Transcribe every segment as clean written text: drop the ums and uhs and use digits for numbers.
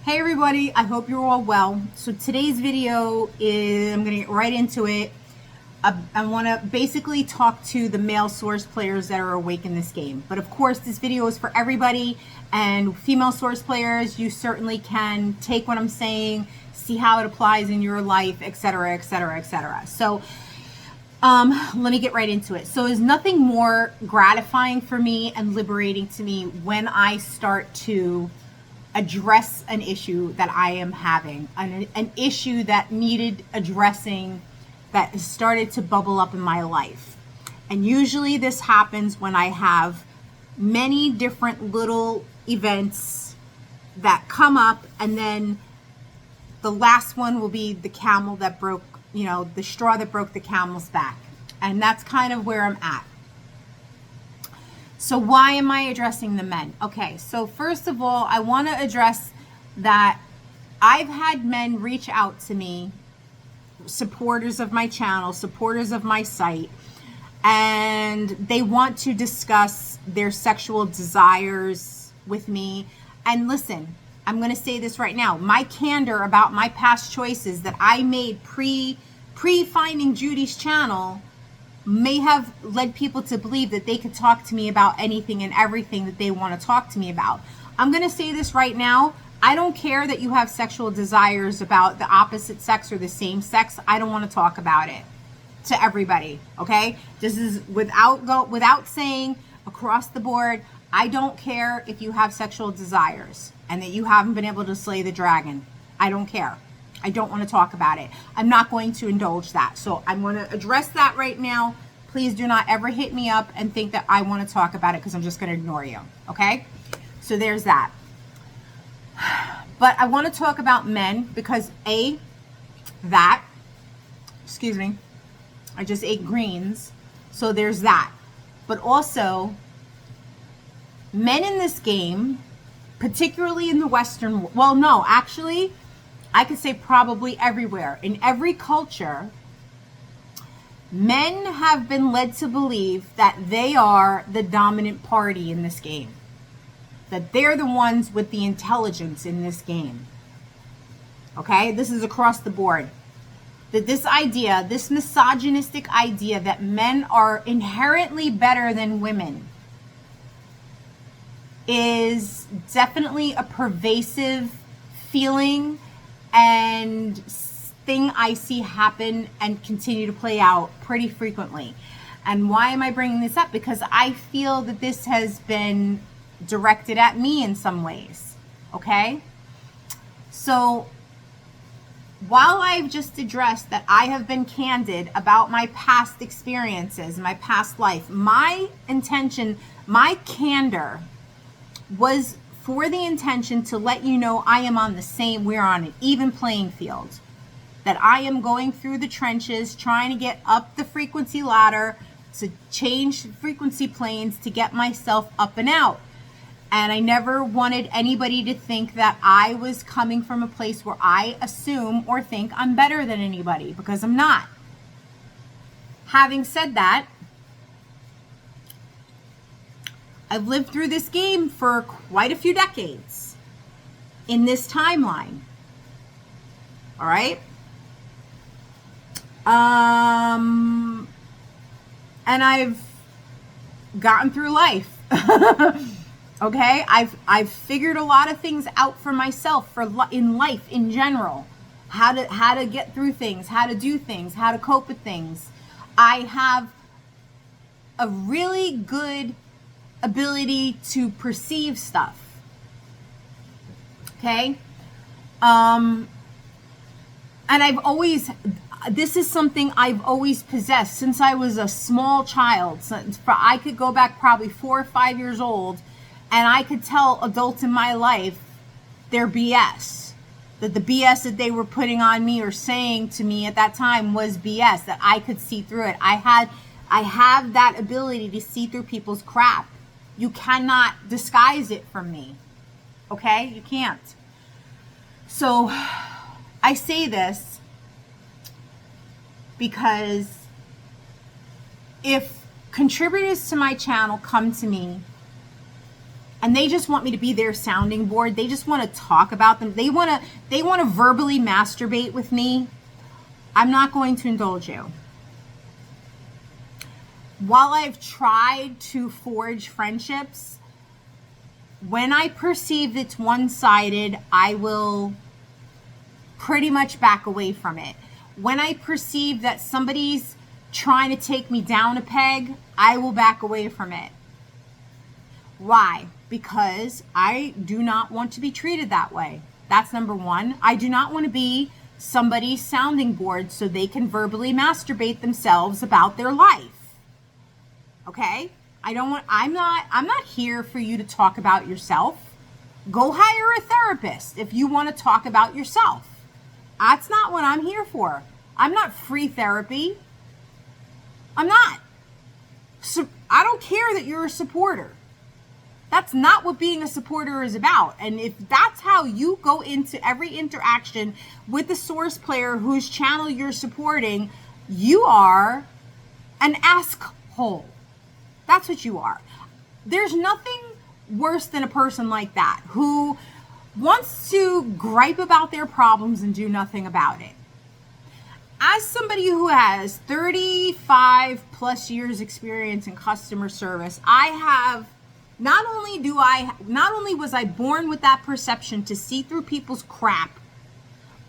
Hey everybody, I hope you're all well. So today's video is, I'm going to get right into it. I want to basically talk to the male source players that are awake in this game. But of course, this video is for everybody, and female source players, you certainly can take what I'm saying, see how it applies in your life, etc., etc., etc. So let me get right into it. So there's nothing more gratifying for me and liberating to me when I start to address an issue that I am having, an issue that needed addressing, that has started to bubble up in my life. And usually this happens when I have many different little events that come up, and then the last one will be the camel that broke, the straw that broke the camel's back. And that's kind of where I'm at. So why am I addressing the men? Okay, so first of all, I want to address that I've had men reach out to me, supporters of my channel, supporters of my site, and they want to discuss their sexual desires with me. And listen, I'm going to say this right now. My candor about my past choices that I made pre-finding Judy's channel may have led people to believe that they could talk to me about anything and everything that they want to talk to me about. I'm going to say this right now. I don't care that you have sexual desires about the opposite sex or the same sex. I don't want to talk about it to everybody, okay? This is without saying across the board, I don't care if you have sexual desires and that you haven't been able to slay the dragon. I don't care. I don't want to talk about it. I'm not going to indulge that. So I'm going to address that right now. Please do not ever hit me up and think that I want to talk about it, because I'm just going to ignore you. Okay? So there's that. But I want to talk about men because excuse me, I just ate greens. So there's that. But also, men in this game, particularly in the Western, well, no, actually, I could say probably everywhere. In every culture, men have been led to believe that they are the dominant party in this game. That they're the ones with the intelligence in this game. Okay? This is across the board. That this idea, this misogynistic idea that men are inherently better than women is definitely a pervasive feeling and thing I see happen and continue to play out pretty frequently. And why am I bringing this up? Because I feel that this has been directed at me in some ways. Okay? So while I've just addressed that I have been candid about my past experiences, my past life, my intention, my candor was for the intention to let you know we're on an even playing field. That I am going through the trenches, trying to get up the frequency ladder, to change frequency planes to get myself up and out. And I never wanted anybody to think that I was coming from a place where I assume or think I'm better than anybody, because I'm not. Having said that, I've lived through this game for quite a few decades in this timeline. All right? And I've gotten through life. Okay? I've figured a lot of things out for myself in life in general. How to get through things, how to do things, how to cope with things. I have a really good ability to perceive stuff. Okay? And this is something I've always possessed since I was a small child. I could go back probably 4 or 5 years old, and I could tell adults in my life their BS. That the BS that they were putting on me or saying to me at that time was BS, that I could see through it. I have that ability to see through people's crap. You cannot disguise it from me. Okay? You can't. So I say this because if contributors to my channel come to me and they just want me to be their sounding board. They just want to talk about them. They want to verbally masturbate with me. I'm not going to indulge you. While I've tried to forge friendships, when I perceive it's one-sided, I will pretty much back away from it. When I perceive that somebody's trying to take me down a peg, I will back away from it. Why? Because I do not want to be treated that way. That's number one. I do not want to be somebody's sounding board so they can verbally masturbate themselves about their life. Okay? I'm not here for you to talk about yourself. Go hire a therapist if you want to talk about yourself. That's not what I'm here for. I'm not free therapy. I'm not. So I don't care that you're a supporter. That's not what being a supporter is about. And if that's how you go into every interaction with the source player whose channel you're supporting, you are an asshole. That's what you are. There's nothing worse than a person like that who wants to gripe about their problems and do nothing about it. As somebody who has 35 plus years experience in customer service, not only was I born with that perception to see through people's crap,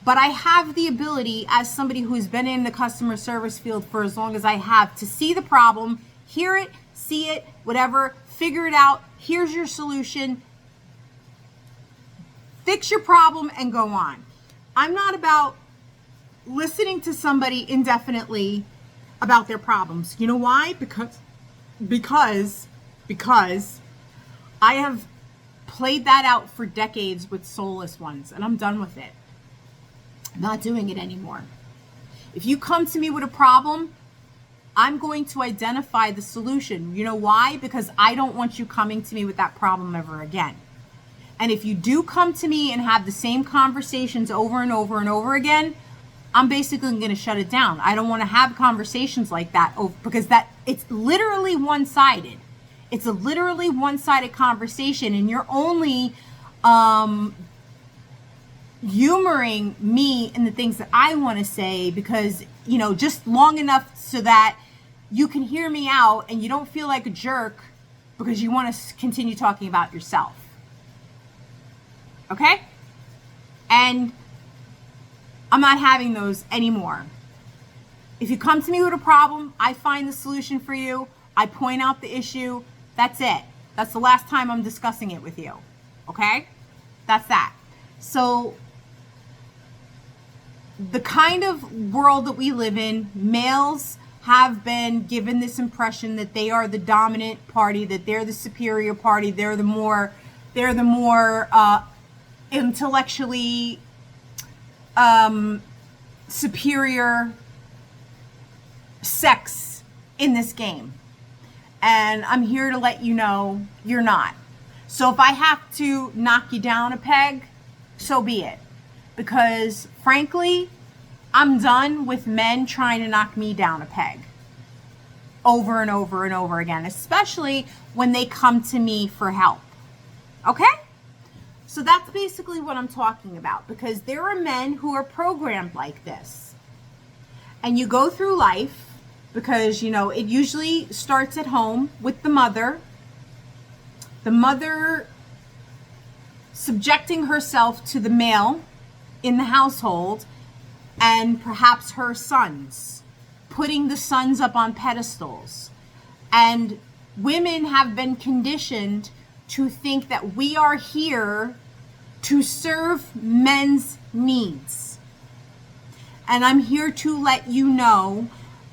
but I have the ability as somebody who's been in the customer service field for as long as I have to see the problem, hear it, see it, whatever, figure it out. Here's your solution. Fix your problem and go on. I'm not about listening to somebody indefinitely about their problems. You know why? Because I have played that out for decades with soulless ones, and I'm done with it. I'm not doing it anymore. If you come to me with a problem, I'm going to identify the solution. You know why? Because I don't want you coming to me with that problem ever again. And if you do come to me and have the same conversations over and over and over again, I'm basically going to shut it down. I don't want to have conversations like that because it's literally one-sided. It's a literally one-sided conversation, and you're only humoring me in the things that I want to say because, just long enough so that you can hear me out and you don't feel like a jerk because you want to continue talking about yourself. Okay? And I'm not having those anymore. If you come to me with a problem, I find the solution for you. I point out the issue. That's it. That's the last time I'm discussing it with you. Okay? That's that. So the kind of world that we live in, males have been given this impression that they are the dominant party, that they're the superior party, they're the more intellectually superior sex in this game. And I'm here to let you know you're not. So if I have to knock you down a peg, so be it. Because frankly, I'm done with men trying to knock me down a peg over and over and over again, especially when they come to me for help. Okay? So that's basically what I'm talking about, because there are men who are programmed like this. And you go through life because, it usually starts at home with the mother. The mother subjecting herself to the male in the household and perhaps her sons, putting the sons up on pedestals. And women have been conditioned to think that we are here to serve men's needs. And I'm here to let you know,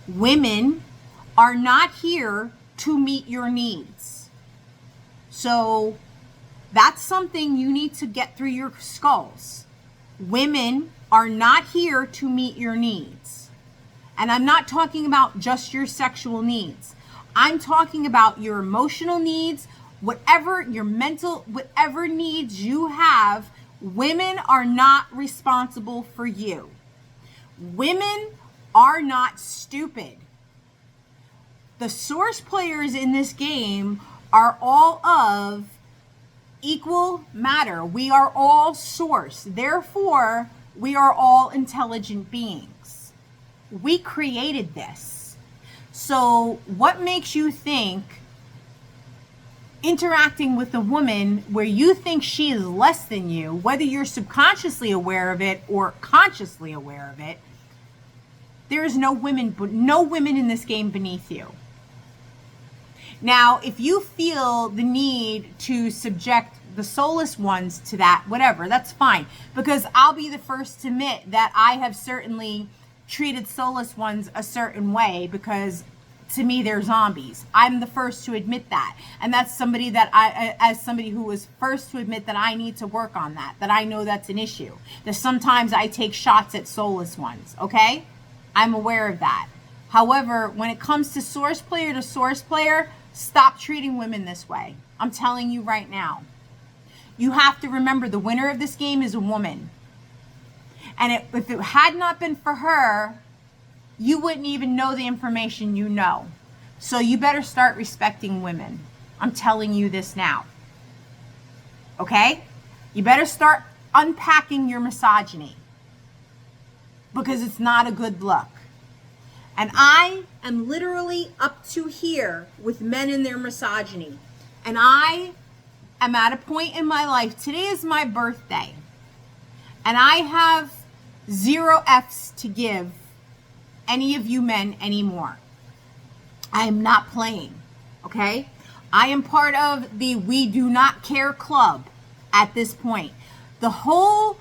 women are not here to meet your needs. So that's something you need to get through your skulls. Women are not here to meet your needs. And I'm not talking about just your sexual needs. I'm talking about your emotional needs, whatever your mental, whatever needs you have. Women are not responsible for you. Women are not stupid. The source players in this game are all of equal matter. We are all source. Therefore, we are all intelligent beings. We created this. So what makes you think interacting with a woman where you think she is less than you, whether you're subconsciously aware of it or consciously aware of it, there is no women in this game beneath you. Now, if you feel the need to subject the soulless ones to that, whatever, that's fine. Because I'll be the first to admit that I have certainly treated soulless ones a certain way, because to me, they're zombies. I'm the first to admit that. And that's somebody that as somebody who was first to admit that I need to work on that I know that's an issue. That sometimes I take shots at soulless ones, okay? I'm aware of that. However, when it comes to source player, stop treating women this way. I'm telling you right now. You have to remember the winner of this game is a woman. And if it had not been for her, you wouldn't even know the information you know. So you better start respecting women. I'm telling you this now. Okay? You better start unpacking your misogyny, because it's not a good look. And I am literally up to here with men in their misogyny. And I am at a point in my life. Today is my birthday. And I have 0 F's to give any of you men anymore. I am not playing, okay? I am part of the We Do Not Care Club at this point. The whole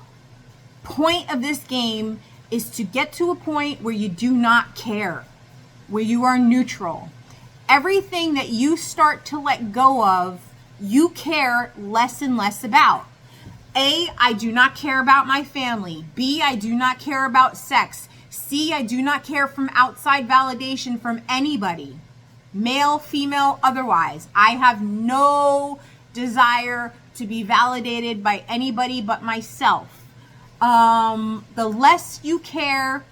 point of this game is to get to a point where you do not care, where you are neutral. Everything that you start to let go of, you care less and less about. A, I do not care about my family. B, I do not care about sex. C, I do not care from outside validation from anybody, male, female, otherwise. I have no desire to be validated by anybody but myself. The less you care,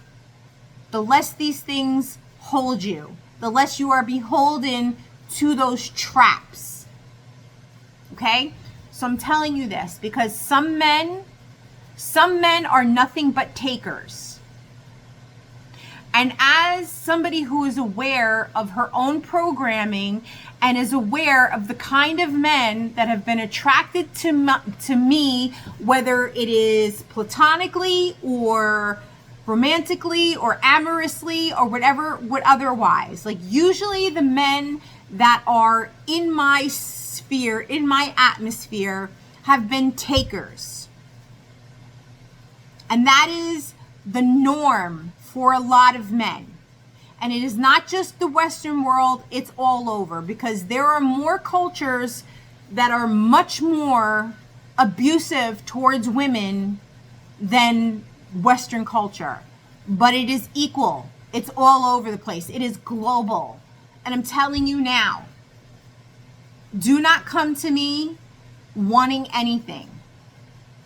the less these things hold you, the less you are beholden to those traps. Okay? So I'm telling you this because some men are nothing but takers. And as somebody who is aware of her own programming and is aware of the kind of men that have been attracted to me, whether it is platonically or romantically or amorously or whatever, otherwise, like usually the men that are in my sphere, in my atmosphere, have been takers. And that is the norm for a lot of men. And it is not just the Western world, it's all over, because there are more cultures that are much more abusive towards women than Western culture. But it is equal. It's all over the place. It is global. And I'm telling you now, do not come to me wanting anything.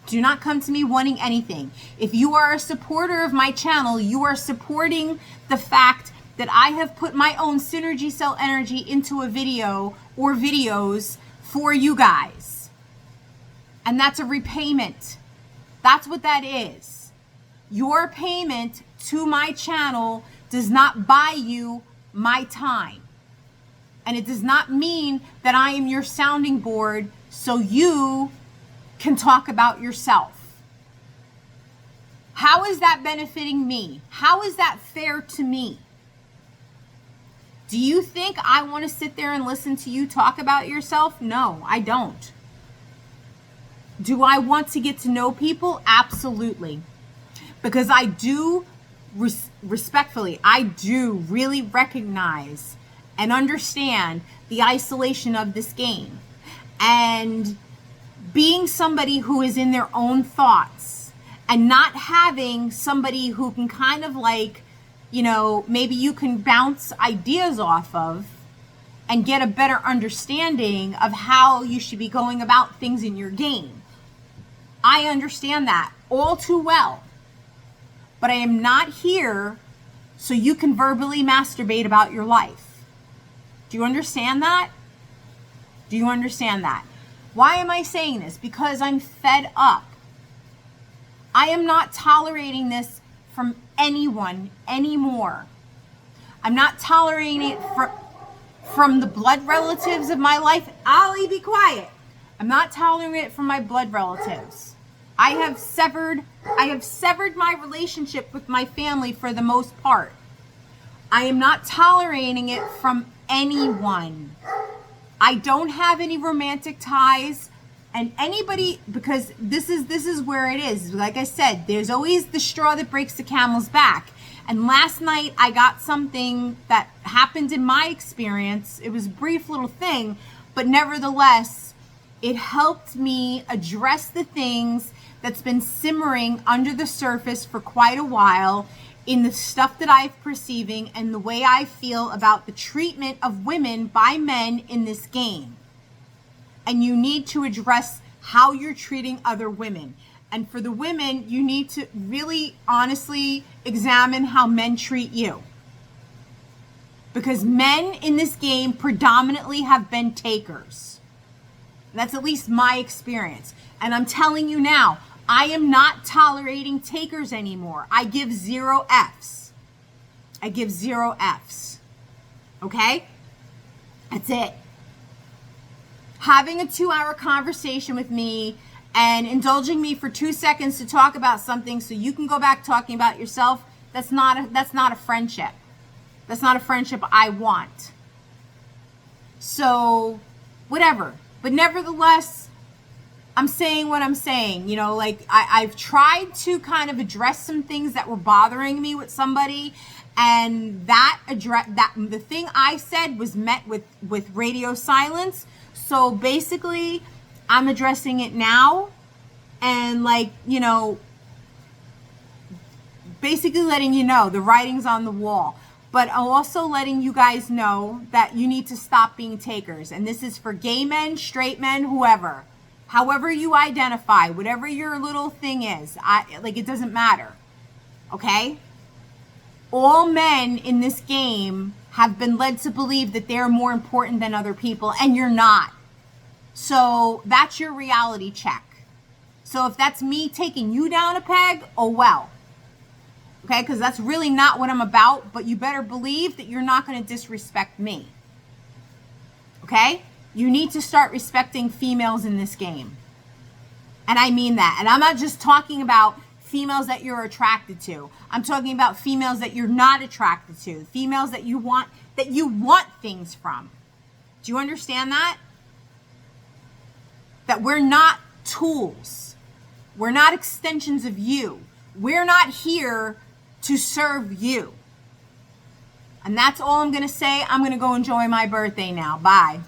Do not come to me wanting anything. If you are a supporter of my channel, you are supporting the fact that I have put my own synergy cell energy into a video or videos for you guys. And that's a repayment. That's what that is. Your payment to my channel does not buy you my time. And it does not mean that I am your sounding board so you can talk about yourself. How is that benefiting me? How is that fair to me? Do you think I want to sit there and listen to you talk about yourself? No, I don't. Do I want to get to know people? Absolutely. Because I do, respectfully, I do really recognize and understand the isolation of this game. And being somebody who is in their own thoughts and not having somebody who can kind of like, you know, maybe you can bounce ideas off of and get a better understanding of how you should be going about things in your game. I understand that all too well. But I am not here so you can verbally masturbate about your life. Do you understand that? Do you understand that? Why am I saying this? Because I'm fed up. I am not tolerating this from anyone anymore. I'm not tolerating it from the blood relatives of my life. Ollie, be quiet. I'm not tolerating it from my blood relatives. I have severed my relationship with my family for the most part. I am not tolerating it from anyone. I don't have any romantic ties, and anybody, because this is where it is. Like I said, there's always the straw that breaks the camel's back. And last night I got something that happened in my experience. It was a brief little thing, but nevertheless, it helped me address the things that's been simmering under the surface for quite a while in the stuff that I'm perceiving and the way I feel about the treatment of women by men in this game. And you need to address how you're treating other women. And for the women, you need to really honestly examine how men treat you. Because men in this game predominantly have been takers. That's at least my experience. And I'm telling you now, I am not tolerating takers anymore. I give 0 Fs. I give 0 Fs. Okay? That's it. Having a 2-hour conversation with me and indulging me for 2 seconds to talk about something so you can go back talking about yourself, that's not a friendship. That's not a friendship I want. So, whatever. But nevertheless, I'm saying what I'm saying. You know, like I've tried to kind of address some things that were bothering me with somebody, and the thing I said was met with radio silence. So basically, I'm addressing it now, and like, you know, basically letting you know the writing's on the wall. But I'm also letting you guys know that you need to stop being takers. And this is for gay men, straight men, whoever. However you identify, whatever your little thing is, it doesn't matter. Okay? All men in this game have been led to believe that they're more important than other people, and you're not. So that's your reality check. So if that's me taking you down a peg, oh well. Okay? Because that's really not what I'm about, but you better believe that you're not going to disrespect me. Okay? You need to start respecting females in this game. And I mean that. And I'm not just talking about females that you're attracted to. I'm talking about females that you're not attracted to. Females that you want things from. Do you understand that? That we're not tools. We're not extensions of you. We're not here to serve you. And that's all I'm going to say. I'm going to go enjoy my birthday now. Bye.